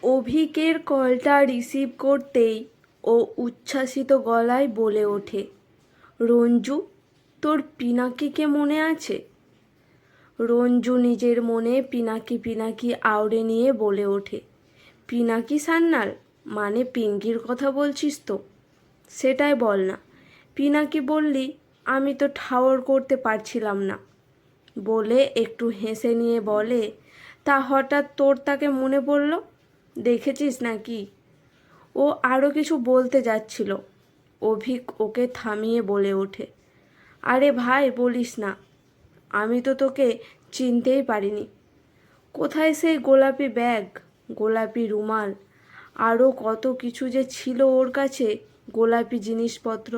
অভিকের কলটা রিসিভ করতেই ও উচ্ছ্বাসিত গলায় বলে ওঠে, রঞ্জু, তোর পিনাকিকে মনে আছে? রঞ্জু নিজের মনে পিনাকি পিনাকি আওড়ে নিয়ে বলে ওঠে, পিনাকি সান্যাল মানে পিঙ্কির কথা বলছিস তো? সেটাই বল না। পিনাকি বললি আমি তো ঠাওর করতে পারছিলাম না। বলে একটু হেসে নিয়ে বলে, তা হঠাৎ তোর তাকে মনে পড়ল, দেখেছিস নাকি? ও আরও কিছু বলতে যাচ্ছিল, অভিক ওকে থামিয়ে বলে ওঠে, আরে ভাই বলিস না, আমি তো তোকে চিনতেই পারিনি। কোথায় সেই গোলাপি ব্যাগ, গোলাপি রুমাল, আরও কত কিছু যে ছিল ওর কাছে, গোলাপি জিনিসপত্র।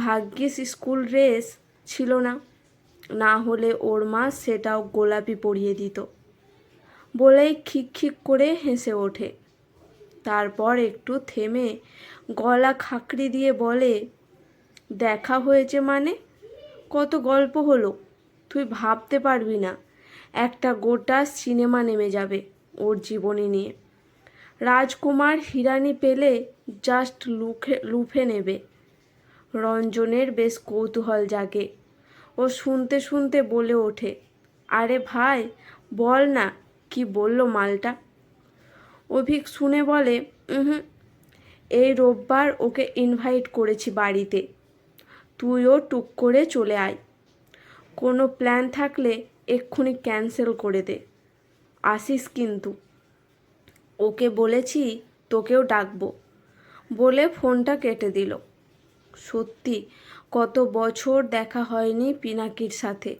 ভাগ্যিস স্কুল ড্রেস ছিল না, না হলে ওর মা সেটাও গোলাপি পরিয়ে দিত। বলেই খিক খিক করে হেসে ওঠে। তারপর একটু থেমে গলা খাকড়ি দিয়ে বলে, দেখা হয়েছে মানে? কত গল্প হলো, তুই ভাবতে পারবি না, একটা গোটা সিনেমা নেমে যাবে ওর জীবনী নিয়ে। রাজকুমার হিরানি পেলে জাস্ট লুফে নেবে। রঞ্জনের বেশ কৌতূহল জাগে। ও শুনতে শুনতে বলে ওঠে, আরে ভাই বল না, কি বললো মালটা? অভিক শুনে বলে, হুম, এই রোববার ওকে ইনভাইট করেছি বাড়িতে, তুইও টুক করে চলে আয়। কোনো প্ল্যান থাকলে এক্ষুনি ক্যান্সেল করে দে, আসিস কিন্তু। ওকে বলেছি তোকেও ডাকবো। বলে ফোনটা কেটে দিল। সত্যি কত বছর দেখা হয়নি পিনাকির সাথে,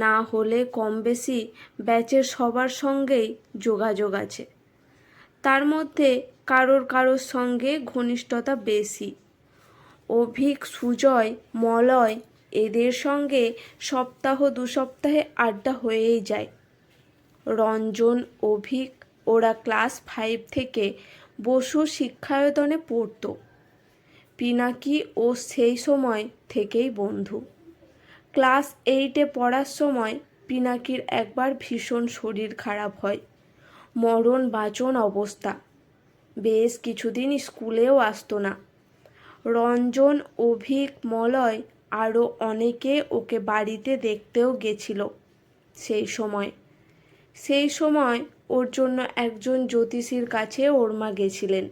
না হলে কম বেশি ব্যাচের সবার সঙ্গেই যোগাযোগ আছে। তার মধ্যে কারোর সঙ্গে ঘনিষ্ঠতা বেশি। অভিক, সুজয়, মলয় এদের সঙ্গে সপ্তাহ দু সপ্তাহে আড্ডা হয়েই যায়। রঞ্জন, অভিক ওরা ক্লাস 5 থেকে বসু শিক্ষায়তনে পড়ত। পিনাকি ও সেই সময় থেকেই বন্ধু। ক্লাস 8-এ পড়ার সময় পিনাকির একবার ভীষণ শরীর খারাপ হয়, মরণ বাঁচন অবস্থা। বেশ কিছুদিন স্কুলেও আসতো না। রঞ্জন, অভিক, মলয় আরও অনেকে ওকে বাড়িতে দেখতেও গেছিল সেই সময় ওর জন্য একজন জ্যোতিষীর কাছে ওর মা গেছিলেন।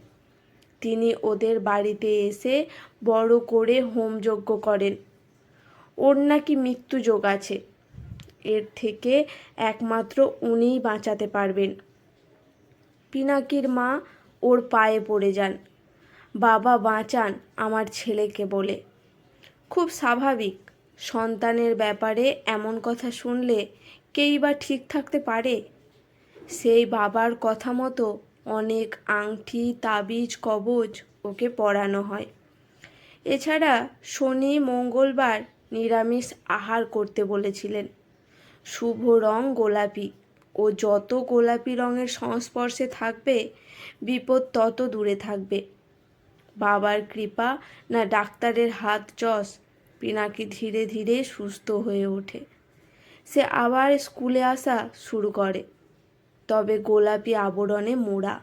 তিনি ওদের বাড়িতে এসে বড় করে হোমযজ্ঞ করেন। ওর নাকি মৃত্যুযোগ আছে, এর থেকে একমাত্র উনিই বাঁচাতে পারবেন। পিনাকির মা ওর পায়ে পড়ে যান, বাবা বাঁচান আমার ছেলেকে বলে। খুব স্বাভাবিক, সন্তানের ব্যাপারে এমন কথা শুনলে কেই বা ঠিক থাকতে পারে? সেই বাবার কথা মতো অনেক আংটি, তাবিজ, কবজ ওকে পরানো হয়। এছাড়া শনি মঙ্গলবার নিরামিষ আহার করতে বলেছিলেন। শুভ রং গোলাপি, ও যত গোলাপি রঙের সংস্পর্শে থাকবে বিপদ তত দূরে থাকবে। বাবার কৃপা না ডাক্তারের হাত যশ, পিনাকি ধীরে ধীরে সুস্থ হয়ে ওঠে। সে আবার স্কুলে আসা শুরু করে, তবে গোলাপি আবরণে মোড়া।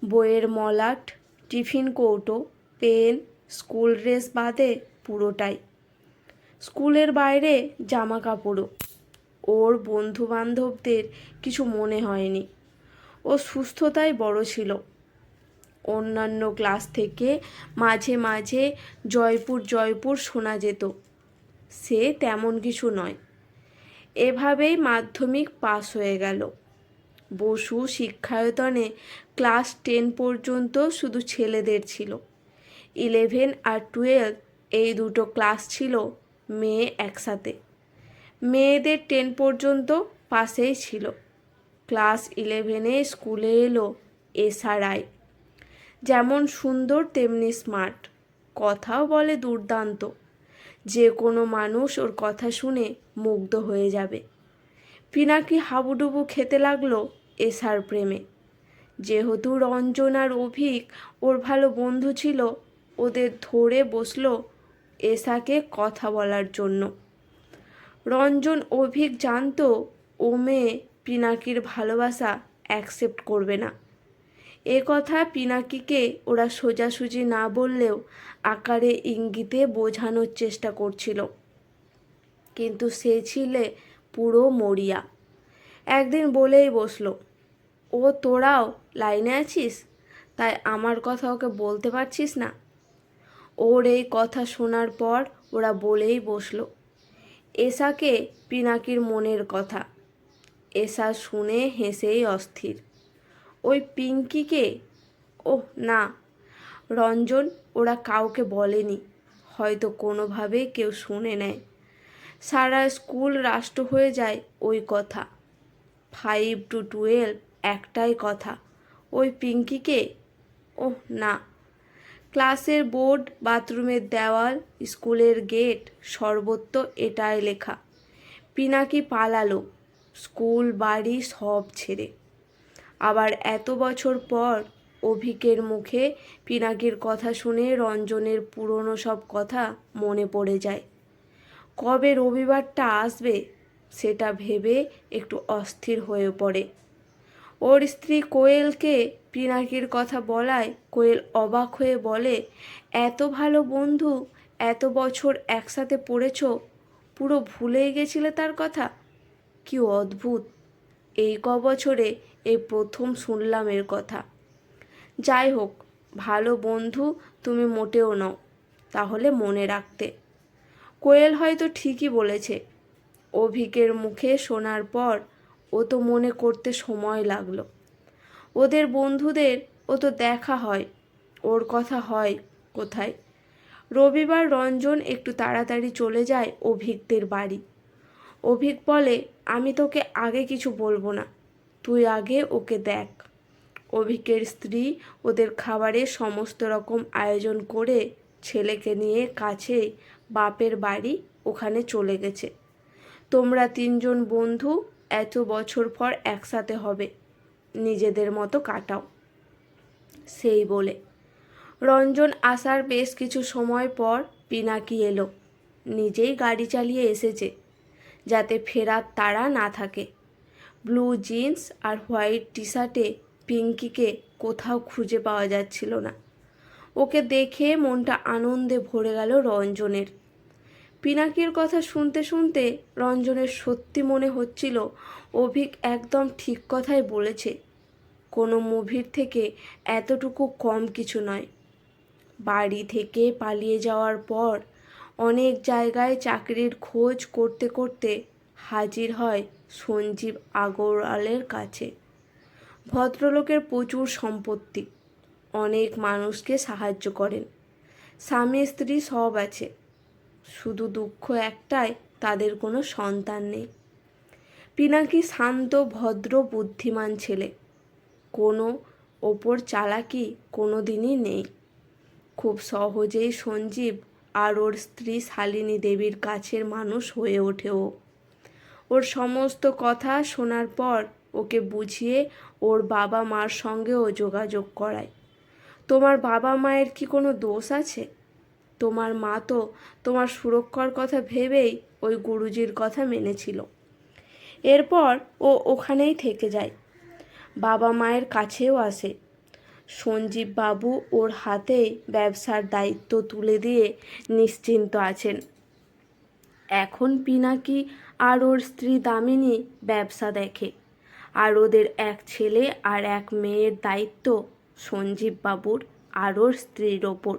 বইয়ের মলাট, টিফিন কৌটো, পেন, স্কুল ড্রেস বাদে পুরোটাই। স্কুলের বাইরে জামা কাপড়ও। ওর বন্ধুবান্ধবদের কিছু মনে হয়নি। ও সুস্থতাই বড় ছিল। অন্যান্য ক্লাস থেকে মাঝে মাঝে জয়পুর শোনা যেত, সে তেমন কিছু নয়। এভাবেই মাধ্যমিক পাস হয়ে গেল। বসু শিক্ষায়তনে ক্লাস 10 পর্যন্ত শুধু ছেলেদের ছিল। 11 আর 12 এই দুটো ক্লাস ছিল মেয়ে একসাথে। মেয়েদের 10 পর্যন্ত পাশেই ছিল। ক্লাস 11-এ স্কুলে এলো এসা রায়। যেমন সুন্দর তেমনি স্মার্ট, কথাও বলে দুর্দান্ত। যে কোনো মানুষ ওর কথা শুনে মুগ্ধ হয়ে যাবে। পিনাকি হাবুডুবু খেতে লাগলো এসার প্রেমে। যেহেতু রঞ্জন আর অভিক ওর ভালো বন্ধু ছিল, ওদের ধরে বসলো এসাকে কথা বলার জন্য। রঞ্জন, অভিক জানতো ও মেয়ে পিনাকির ভালোবাসা অ্যাকসেপ্ট করবে না, এ কথা পিনাকিকে ওরা সোজাসুজি না বললেও আকারে ইঙ্গিতে বোঝানোর চেষ্টা করছিল, কিন্তু সে ছিলে পুরো মরিয়া। একদিন বলেই বসলো, ও তোরাও লাইনে আছিস, তাই আমার কথা ওকে বলতে পারছিস না? ওর এই কথা শোনার পর ওরা বলেই বসলো এসাকে পিনাকির মনের কথা। এসা শুনে হেসেই অস্থির। ওই পিঙ্কিকে? ওহ না, রঞ্জন, ওরা কাউকে বলেনি, হয়তো কোনোভাবে কেউ শুনে নেয়। সারা স্কুল রাষ্ট্র হয়ে যায় ওই কথা। 5 to 12 একটাই কথা, ওই পিঙ্কিকে? ওহ না, ক্লাসের বোর্ড, বাথরুমের দেওয়াল, স্কুলের গেট, সর্বত্র এটাই লেখা, পিনাকি পালালো স্কুল বাড়ি সব ছেড়ে। আবার এত বছর পর অভিকের মুখে পিনাকির কথা শুনে রঞ্জনের পুরনো সব কথা মনে পড়ে যায়। কবে রবিবারটা আসবে সেটা ভেবে একটু অস্থির হয়ে পড়ে। ওর স্ত্রী কোয়েলকে পিনাকির কথা বলায় কোয়েল অবাক হয়ে বলে, এত ভালো বন্ধু, এত বছর একসাথে পড়েছ, পুরো ভুলেই গেছিলে তার কথা? কি অদ্ভুত, এই বছরে এই প্রথম শুনলাম এর কথা। যাই হোক, ভালো বন্ধু তুমি মোটেও নও, তাহলে মনে রাখতে। কোয়েল হয়তো ঠিকই বলেছে। অভিকের মুখে শোনার পর ও তো মনে করতে সময় লাগলো। ওদের বন্ধুদের ও তো দেখা হয়, ওর কথা হয় কোথায়? রবিবার রঞ্জন একটু তাড়াতাড়ি চলে যায় অভিকদের বাড়ি। অভিক বলে, আমি তোকে আগে কিছু বলবো না, তুই আগে ওকে দেখ। অভিকের স্ত্রী ওদের খাবারের সমস্ত রকম আয়োজন করে ছেলেকে নিয়ে কাছেই বাপের বাড়ি ওখানে চলে গেছে। তোমরা 3জন বন্ধু এত বছর পর একসাথে হবে, নিজেদের মতো কাটাও, সেই বলে। রঞ্জন আসার বেশ কিছু সময় পর পিনাকি এলো। নিজেই গাড়ি চালিয়ে এসেছে, যাতে ফেরার তাড়া না থাকে। ব্লু জিন্স আর হোয়াইট টি শার্টে পিঙ্কিকে কোথাও খুঁজে পাওয়া যাচ্ছিল না। ওকে দেখে মনটা আনন্দে ভরে গেল রঞ্জনের। পিনাকির কথা শুনতে শুনতে রঞ্জনের সত্যি মনে হচ্ছিল অভিক একদম ঠিক কথাই বলেছে। কোনো মুভির থেকে এতটুকু কম কিছু নয়। বাড়ি থেকে পালিয়ে যাওয়ার পর অনেক জায়গায় চাকরির খোঁজ করতে করতে হাজির হয় সঞ্জীব আগরওয়ালের কাছে। ভদ্রলোকের প্রচুর সম্পত্তি, অনেক মানুষকে সাহায্য করেন, স্বামী স্ত্রী সব আছে, শুধু দুঃখ একটাই, তাদের কোনো সন্তান নেই। পিনাকি শান্ত, ভদ্র, বুদ্ধিমান ছেলে, কোনো ওপর চালাকি কোনো দিনই নেই। খুব সহজেই সঞ্জীব আর ওর স্ত্রী শালিনী দেবীর কাছের মানুষ হয়ে ওঠে ও। ওর সমস্ত কথা শোনার পর ওকে বুঝিয়ে ওর বাবা মার সঙ্গেও যোগাযোগ করায়। তোমার বাবা মায়ের কি কোনো দোষ আছে? তোমার মা তো তোমার সুরক্ষার কথা ভেবেই ওই গুরুজির কথা মেনেছিল। এরপর ও ওখানেই থেকে যায়, বাবা মায়ের কাছেও আসে। সঞ্জীব বাবু ওর হাতেই ব্যবসার দায়িত্ব তুলে দিয়ে নিশ্চিন্ত আছেন। এখন পিনাকি আর ওর স্ত্রী দামিনী ব্যবসা দেখে, আর ওদের এক ছেলে আর এক মেয়ের দায়িত্ব সঞ্জীব বাবুর আর ওর স্ত্রীর ওপর।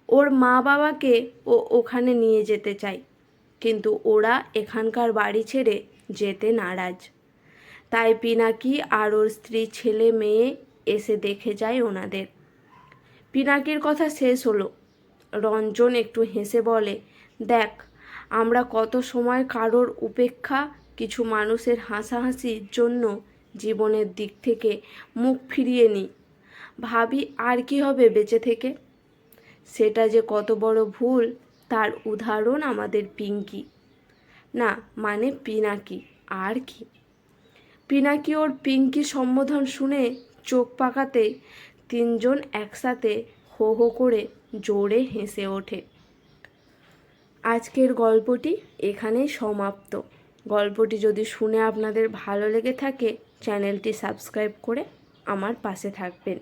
ওর মা বাবাকে ও ওখানে নিয়ে যেতে চায়, কিন্তু ওরা এখানকার বাড়ি ছেড়ে যেতে নারাজ। তাই পিনাকি আর ওর স্ত্রী, ছেলে মেয়ে এসে দেখে যায় ওনাদের। পিনাকির কথা শেষ হলো। রঞ্জন একটু হেসে বলে, দেখ, আমরা কত সময় কারোর উপেক্ষা, কিছু মানুষের হাসাহাসির জন্য জীবনের দিক থেকে মুখ ফিরিয়ে নিই, ভাবি আর কি হবে বেঁচে থেকে। সেটা যে কত বড় ভুল তার উদাহরণ আমাদের পিঙ্কি, না মানে পিনাকি। আর কি? পিনাকি ওর পিঙ্কি সম্বোধন শুনে চোখ পাকাতে 3জন একসাথে হো হো করে জোরে হেসে ওঠে। আজকের গল্পটি এখানেই সমাপ্ত। গল্পটি যদি শুনে আপনাদের ভালো লেগে থাকে, চ্যানেলটি সাবস্ক্রাইব করে আমার পাশে থাকবেন।